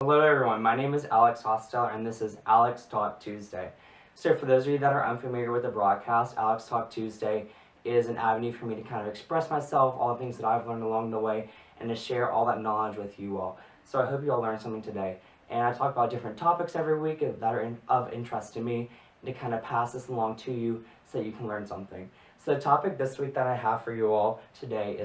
Hello everyone, my name is Alex Hostel and this is Alex Talk Tuesday. So for those of you that are unfamiliar with the broadcast, Alex Talk Tuesday is an avenue for me to kind of express myself, all the things that I've learned along the way, and to share all that knowledge with you all. So I hope you all learned something today. And I talk about different topics every week that are of interest to me, and to kind of pass this along to you so that you can learn something. So the topic this week that I have for you all today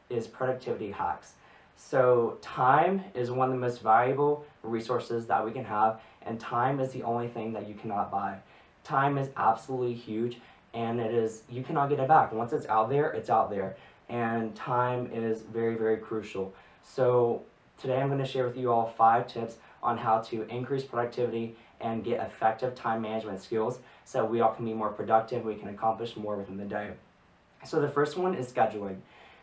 is productivity hacks. So time is one of the most valuable resources that we can have, and time is the only thing that you cannot buy. Time is absolutely huge, and you cannot get it back. Once it's out there, and time is very, very crucial. So today I'm going to share with you all 5 tips on how to increase productivity and get effective time management skills so we all can be more productive, we can accomplish more within the day. So the first one is scheduling.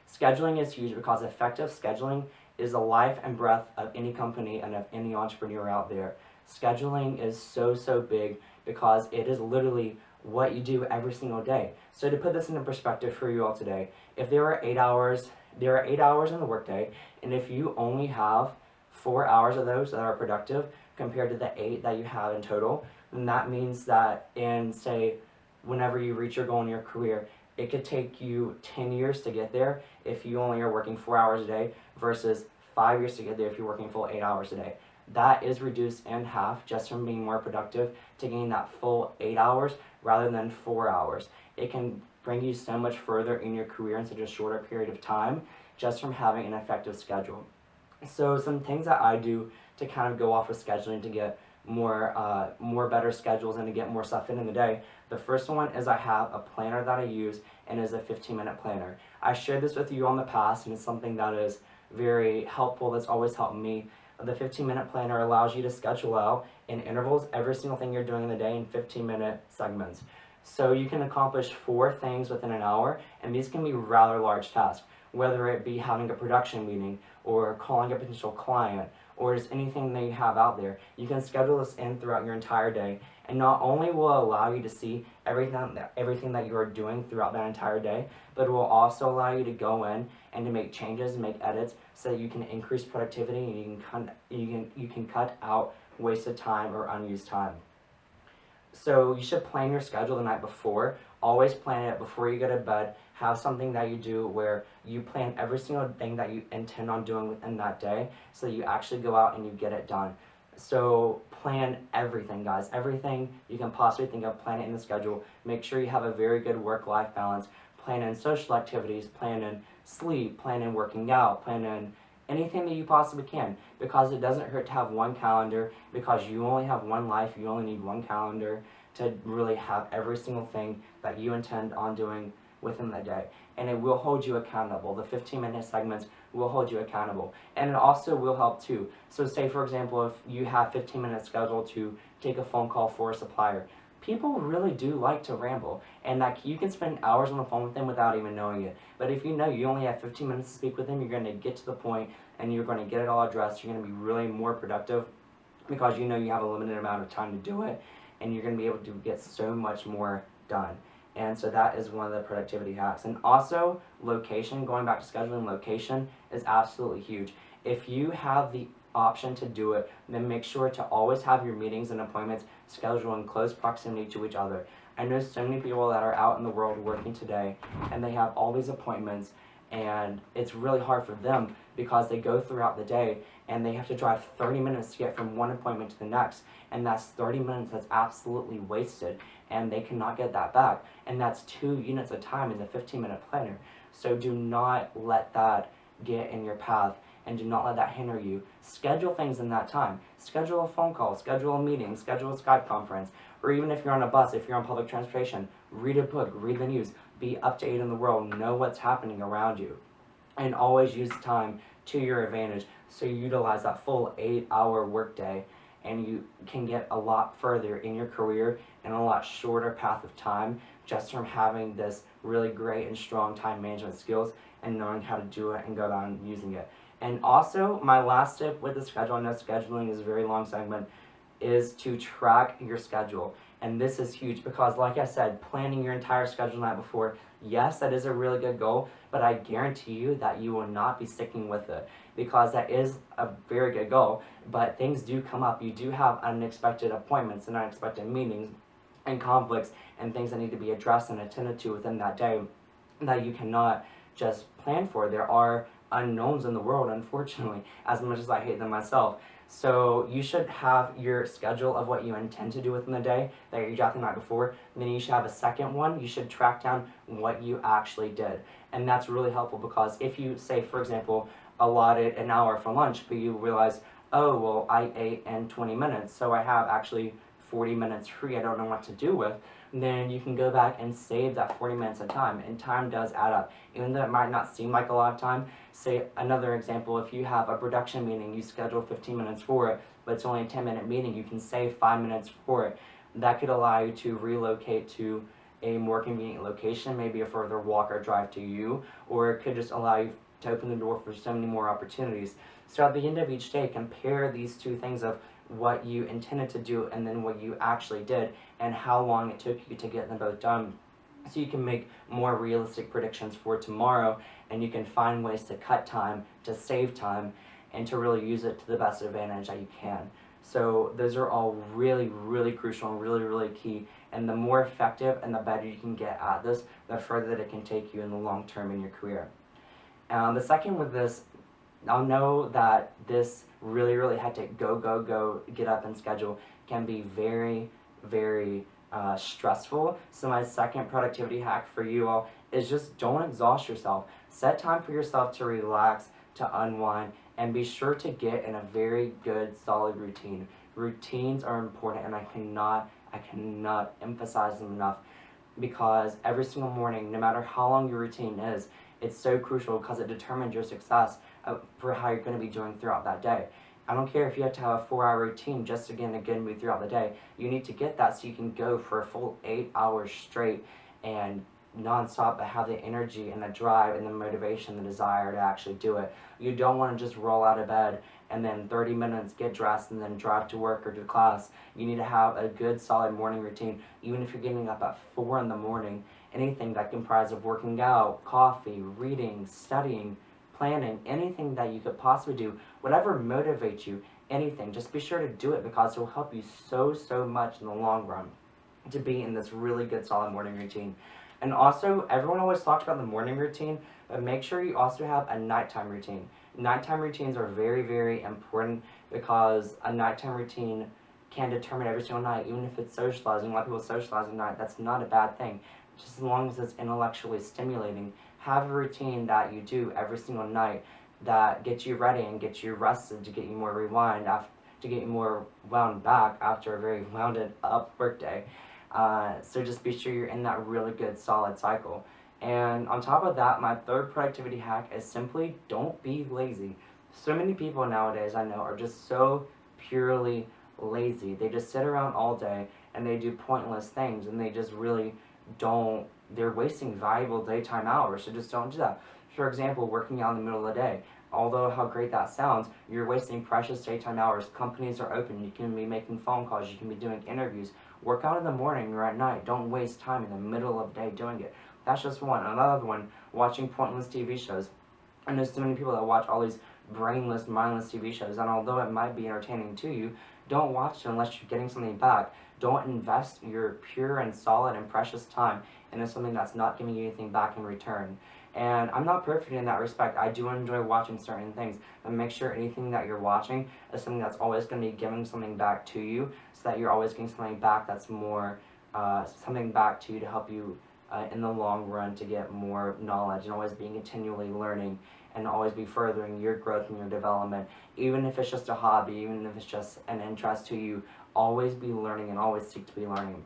Scheduling is huge because effective scheduling is the life and breath of any company and of any entrepreneur out there. Scheduling is so big because it is literally what you do every single day. So to put this into perspective for you all today, if there are 8 hours, there are 8 hours in the workday, and if you only have 4 hours of those that are productive compared to the 8 that you have in total, then that means that whenever you reach your goal in your career, it could take you 10 years to get there if you only are working 4 hours a day versus 5 years to get there if you're working full 8 hours a day. That is reduced in half just from being more productive to gain that full 8 hours rather than 4 hours. It can bring you so much further in your career in such a shorter period of time just from having an effective schedule. So some things that I do to kind of go off with scheduling to get more better schedules and to get more stuff in the day. The first one is I have a planner that I use, and is a 15-minute planner. I shared this with you on the past, and it's something that is very helpful, that's always helped me. The 15-minute planner allows you to schedule out in intervals every single thing you're doing in the day in 15-minute segments. So you can accomplish 4 things within an hour, and these can be rather large tasks, whether it be having a production meeting or calling a potential client or just anything that you have out there. You can schedule this in throughout your entire day, and not only will it allow you to see everything that you are doing throughout that entire day, but it will also allow you to go in and to make changes and make edits so that you can increase productivity and you can cut out wasted time or unused time. So you should plan your schedule the night before. Always plan it before you go to bed. Have something that you do where you plan every single thing that you intend on doing within that day so that you actually go out and you get it done. So plan everything, guys. Everything you can possibly think of, plan it in the schedule. Make sure you have a very good work-life balance. Plan in social activities, plan in sleep, plan in working out, plan in anything that you possibly can, because it doesn't hurt to have one calendar, because you only have one life, you only need one calendar to really have every single thing that you intend on doing within the day. And it will hold you accountable. The 15-minute segments will hold you accountable. And it also will help too. So say for example, if you have 15 minutes scheduled to take a phone call for a supplier, people really do like to ramble, and that you can spend hours on the phone with them without even knowing it. But if you know you only have 15 minutes to speak with them, you're going to get to the point and you're going to get it all addressed. You're going to be really more productive because you know you have a limited amount of time to do it, and you're going to be able to get so much more done. And so that is one of the productivity hacks. And also location, going back to scheduling, location is absolutely huge. If you have the option to do it, then make sure to always have your meetings and appointments scheduled in close proximity to each other. I know so many people that are out in the world working today, and they have all these appointments, and it's really hard for them because they go throughout the day and they have to drive 30 minutes to get from one appointment to the next, and that's 30 minutes that's absolutely wasted, and they cannot get that back, and that's 2 units of time in the 15-minute planner. So do not let that get in your path, and do not let that hinder you. Schedule things in that time. Schedule a phone call, schedule a meeting, schedule a Skype conference, or even if you're on a bus, if you're on public transportation, read a book, read the news, be up to date in the world, know what's happening around you, and always use time to your advantage so you utilize that full 8-hour workday, and you can get a lot further in your career in a lot shorter path of time just from having this really great and strong time management skills and knowing how to do it and go down and using it. And also, my last tip with the schedule, I know scheduling is a very long segment, is to track your schedule. And this is huge because, like I said, planning your entire schedule the night before, yes, that is a really good goal, but I guarantee you that you will not be sticking with it because that is a very good goal. But things do come up. You do have unexpected appointments and unexpected meetings and conflicts and things that need to be addressed and attended to within that day that you cannot just plan for. There are unknowns in the world, unfortunately, as much as I hate them myself. So you should have your schedule of what you intend to do within the day that you drafted the night before. And then you should have a second one. You should track down what you actually did. And that's really helpful because if you say, for example, allotted an hour for lunch, but you realize, oh, well, I ate in 20 minutes, so I have actually 40 minutes free I don't know what to do with, then you can go back and save that 40 minutes of time. And time does add up. Even though it might not seem like a lot of time, say another example, if you have a production meeting, you schedule 15 minutes for it, but it's only a 10-minute meeting, you can save 5 minutes for it. That could allow you to relocate to a more convenient location, maybe a further walk or drive to you, or it could just allow you to open the door for so many more opportunities. So at the end of each day, compare these two things of what you intended to do and then what you actually did and how long it took you to get them both done, so you can make more realistic predictions for tomorrow and you can find ways to cut time, to save time, and to really use it to the best advantage that you can. So those are all really, really crucial and really, really key, and the more effective and the better you can get at this, the further that it can take you in the long term in your career. The second with this, I'll know that this really, really hectic go, get up and schedule can be very, very stressful. So my second productivity hack for you all is just don't exhaust yourself. Set time for yourself to relax, to unwind, and be sure to get in a very good, solid routine. Routines are important, and I cannot emphasize them enough, because every single morning, no matter how long your routine is, it's so crucial because it determines your success for how you're going to be doing throughout that day. I don't care if you have to have a 4-hour routine just to get in a good mood throughout the day. You need to get that so you can go for a full 8 hours straight and nonstop, but have the energy and the drive and the motivation, the desire to actually do it. You don't want to just roll out of bed and then 30 minutes get dressed and then drive to work or to class. You need to have a good solid morning routine. Even if you're getting up at 4 in the morning, anything that comprises of working out, coffee, reading, studying, planning, anything that you could possibly do, whatever motivates you, anything, just be sure to do it because it will help you so much in the long run to be in this really good solid morning routine. And also, everyone always talks about the morning routine, but make sure you also have a nighttime routine. Nighttime routines are very, very important because a nighttime routine can determine every single night, even if it's socializing. A lot of people socialize at night. That's not a bad thing, just as long as it's intellectually stimulating. Have a routine that you do every single night that gets you ready and gets you rested, to get you more rewind, to get you more wound back after a very wounded up work day. So just be sure you're in that really good solid cycle. And on top of that, my third productivity hack is simply don't be lazy. So many people nowadays I know are just so purely lazy. They just sit around all day and they do pointless things, and they just really don't, they're wasting valuable daytime hours, so just don't do that. For example, working out in the middle of the day. Although how great that sounds, you're wasting precious daytime hours. Companies are open, you can be making phone calls, you can be doing interviews. Work out in the morning or at night. Don't waste time in the middle of the day doing it. That's just one. Another one, watching pointless TV shows. I know so many people that watch all these brainless, mindless TV shows, and although it might be entertaining to you, don't watch it unless you're getting something back. Don't invest your pure and solid and precious time into something that's not giving you anything back in return. And I'm not perfect in that respect. I do enjoy watching certain things, but make sure anything that you're watching is something that's always going to be giving something back to you, so that you're always getting something back that's more, something back to you to help you in the long run to get more knowledge, and always being continually learning and always be furthering your growth and your development. Even if it's just a hobby, even if it's just an interest to you, always be learning and always seek to be learning.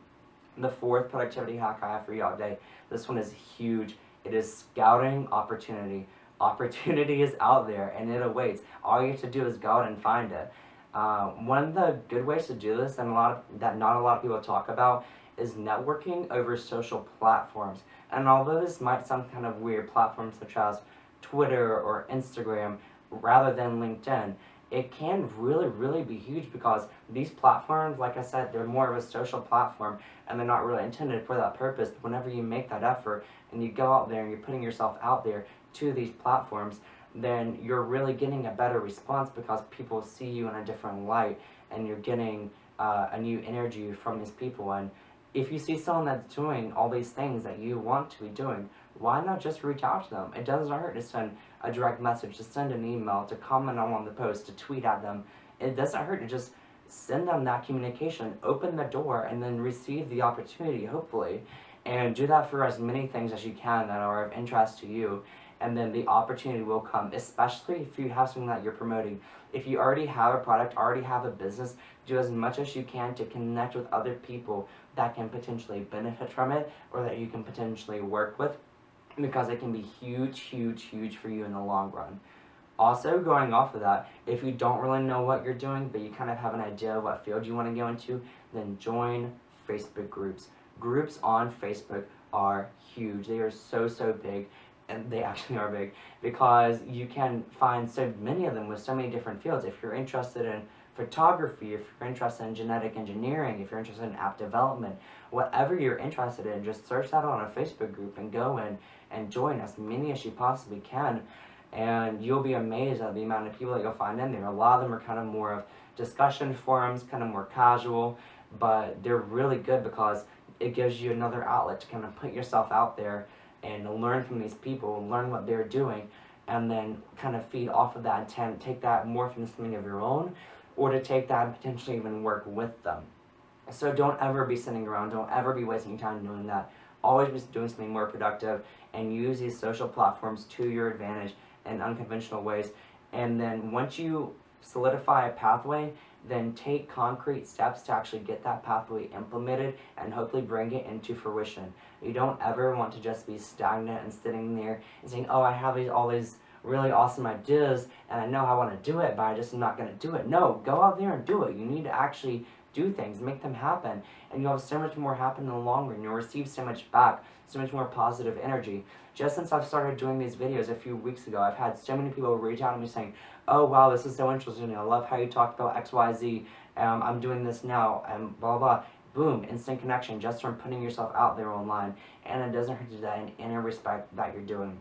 The fourth productivity hack I have for you all today, this one is huge. It is scouting opportunity. Opportunity is out there and it awaits. All you have to do is go out and find it. One of the good ways to do this, and that not a lot of people talk about, is networking over social platforms. And although this might sound kind of weird, platforms such as Twitter or Instagram rather than LinkedIn, it can really be huge, because these platforms, like I said, they're more of a social platform and they're not really intended for that purpose. But whenever you make that effort and you go out there and you're putting yourself out there to these platforms, then you're really getting a better response, because people see you in a different light and you're getting a new energy from these people. And if you see someone that's doing all these things that you want to be doing, why not just reach out to them? It doesn't hurt to send a direct message, to send an email, to comment on one of the posts, to tweet at them. It doesn't hurt to just send them that communication, open the door, and then receive the opportunity, hopefully. And do that for as many things as you can that are of interest to you. And then the opportunity will come, especially if you have something that you're promoting. If you already have a product, already have a business, do as much as you can to connect with other people that can potentially benefit from it, or that you can potentially work with, because it can be huge for you in the long run. Also, going off of that, if you don't really know what you're doing, but you kind of have an idea of what field you want to go into, then join Facebook groups. Groups on Facebook are huge. They are so big, and they actually are big, because you can find so many of them with so many different fields. If you're interested in photography, if you're interested in genetic engineering, if you're interested in app development, whatever you're interested in, just search that on a Facebook group and go in and join as many as you possibly can. And you'll be amazed at the amount of people that you'll find in there. A lot of them are kind of more of discussion forums, kind of more casual, but they're really good because it gives you another outlet to kind of put yourself out there and learn from these people, learn what they're doing, and then kind of feed off of that and take that more from something of your own, or to take that and potentially even work with them. So don't ever be sitting around, don't ever be wasting time doing that. Always be doing something more productive, and use these social platforms to your advantage in unconventional ways. And then once you solidify a pathway, then take concrete steps to actually get that pathway implemented and hopefully bring it into fruition. You don't ever want to just be stagnant and sitting there and saying, oh, I have all these really awesome ideas and I know I want to do it, but I just am not going to do it. No, go out there and do it. You need to actually do things, make them happen, and you'll have so much more happen in the long run. You'll receive so much back, so much more positive energy. Just since I've started doing these videos a few weeks ago, I've had so many people reach out to me saying, oh wow, this is so interesting, I love how you talked about XYZ, I'm doing this now, and blah blah. Boom, instant connection just from putting yourself out there online. And it doesn't hurt to do that in any respect that you're doing.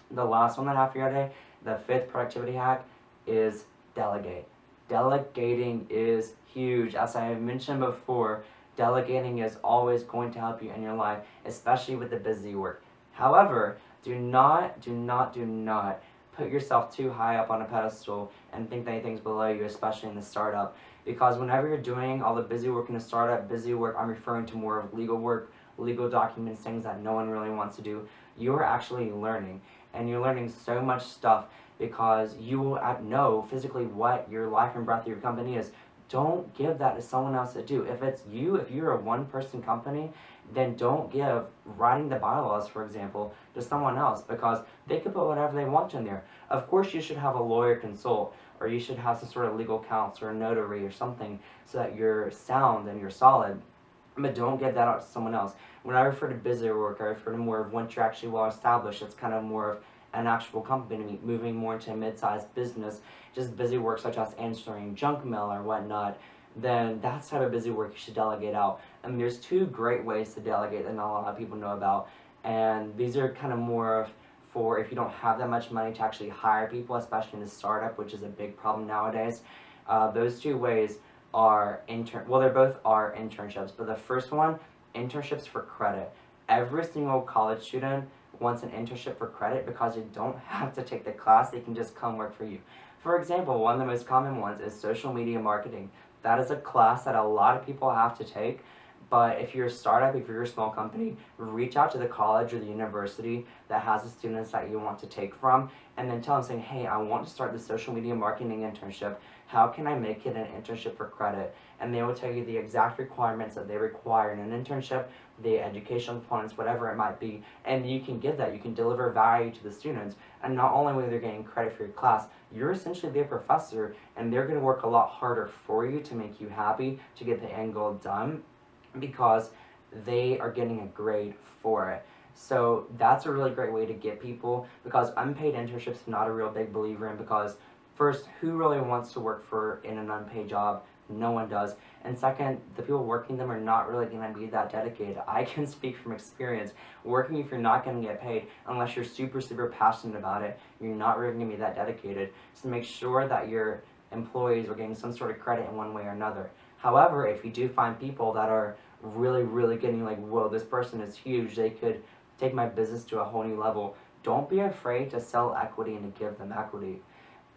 The last one that I have for you today, the fifth productivity hack, is delegate. Delegating is huge. As I have mentioned before, delegating is always going to help you in your life, especially with the busy work. However, do not put yourself too high up on a pedestal and think that anything's below you, especially in the startup. Because whenever you're doing all the busy work in a startup, busy work, I'm referring to more of legal work, legal documents, things that no one really wants to do, you're actually learning. And you're learning so much stuff because you will know physically what your life and breath of your company is. Don't give that to someone else to do. If it's you, if you're a one-person company, then don't give writing the bylaws, for example, to someone else, because they could put whatever they want in there. Of course, you should have a lawyer consult, or you should have some sort of legal counsel or a notary or something so that you're sound and you're solid. But don't give that out to someone else. When I refer to busy work, I refer to more of once you're actually well established, it's kind of more of an actual company, moving more into a mid-sized business, just busy work such as answering junk mail or whatnot, then that's the type of busy work you should delegate out. And there's two great ways to delegate that not a lot of people know about, and these are kind of more of for if you don't have that much money to actually hire people, especially in the startup, which is a big problem nowadays. Those two ways are they both are internships, but the first one, internships for credit. Every single college student wants an internship for credit because you don't have to take the class, they can just come work for you. For example, one of the most common ones is social media marketing. That is a class that a lot of people have to take, but if you're a startup, if you're a small company, reach out to the college or the university that has the students that you want to take from, and then tell them saying, hey, I want to start the social media marketing internship. How can I make it an internship for credit? And they will tell you the exact requirements that they require in an internship, the educational components, whatever it might be, and you can give that. You can deliver value to the students, and not only will they getting credit for your class, you're essentially their professor, and they're going to work a lot harder for you to make you happy, to get the end goal done, because they are getting a grade for it. So that's a really great way to get people, because unpaid internships I'm not a real big believer in, because First, who really wants to work in an unpaid job? No one does. And second, the people working them are not really going to be that dedicated. I can speak from experience. Working, if you're not going to get paid, unless you're super, super passionate about it, you're not really going to be that dedicated. So make sure that your employees are getting some sort of credit in one way or another. However, if you do find people that are really, really getting like, whoa, this person is huge, they could take my business to a whole new level, don't be afraid to sell equity and to give them equity.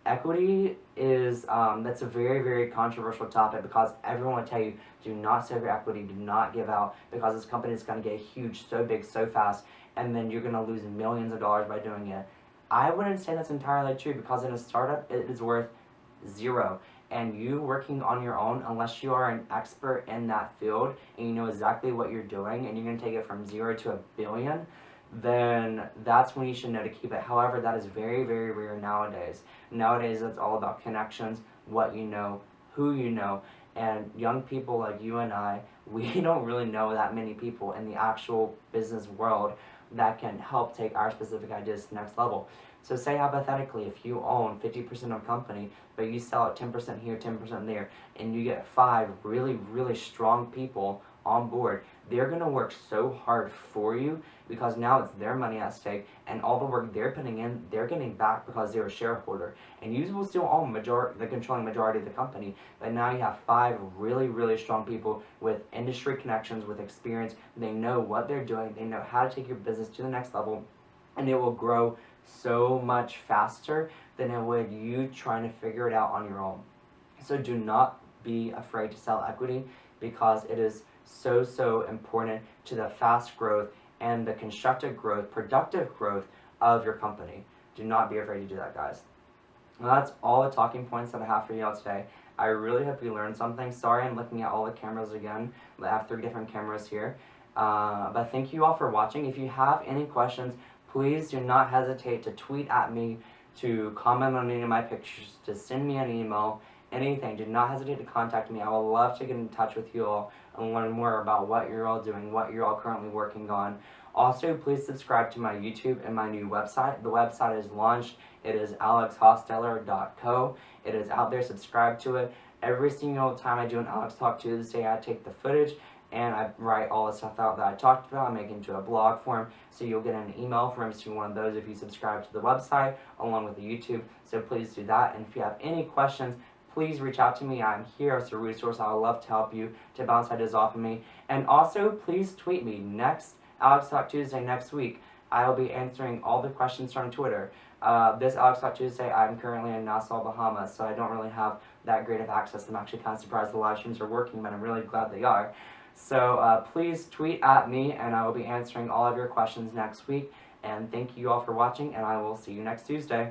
Equity is, that's a very, very controversial topic because everyone will tell you, do not sell your equity, do not give out, because this company is going to get huge, so big, so fast, and then you're going to lose millions of dollars by doing it. I wouldn't say that's entirely true, because in a startup, it is worth zero. And you working on your own, unless you are an expert in that field and you know exactly what you're doing and you're going to take it from 0 to $1 billion, then that's when you should know to keep it. However, that is very, very rare nowadays. Nowadays, it's all about connections, what you know, who you know, and young people like you and I, we don't really know that many people in the actual business world that can help take our specific ideas to the next level. So say hypothetically, if you own 50% of a company, but you sell it 10% here, 10% there, and you get 5 really, really strong people on board, they're going to work so hard for you because now it's their money at stake, and all the work they're putting in, they're getting back because they're a shareholder. And you will still own the controlling majority of the company, but now you have 5 really, really strong people with industry connections, with experience. They know what they're doing, they know how to take your business to the next level, and it will grow so much faster than it would you trying to figure it out on your own. So do not be afraid to sell equity, because it is so, so important to the fast growth and the constructive growth, productive growth of your company. Do not be afraid to do that, guys. Well, that's all the talking points that I have for y'all today. I really hope you learned something. Sorry I'm looking at all the cameras again. I have 3 different cameras here. But thank you all for watching. If you have any questions, please do not hesitate to tweet at me, to comment on any of my pictures, to send me an email, anything. Do not hesitate to contact me. I would love to get in touch with you all and learn more about what you're all doing, what you're all currently working on. Also, please subscribe to my YouTube and my new website. The website is launched. It is alexhosteller.co. It is out there. Subscribe to it. Every single time I do an Alex Talk Tuesday, I take the footage and I write all the stuff out that I talked about. I make it into a blog form, so you'll get an email from every single one of those if you subscribe to the website along with the YouTube. So please do that. And if you have any questions, please reach out to me. I'm here as a resource. I would love to help you, to bounce ideas off of me. And also, please tweet me. Next Alex Talk Tuesday next week, I'll be answering all the questions from Twitter. This Alex Talk Tuesday, I'm currently in Nassau, Bahamas, so I don't really have that great of access. I'm actually kind of surprised the live streams are working, but I'm really glad they are. So please tweet at me, and I will be answering all of your questions next week. And thank you all for watching, and I will see you next Tuesday.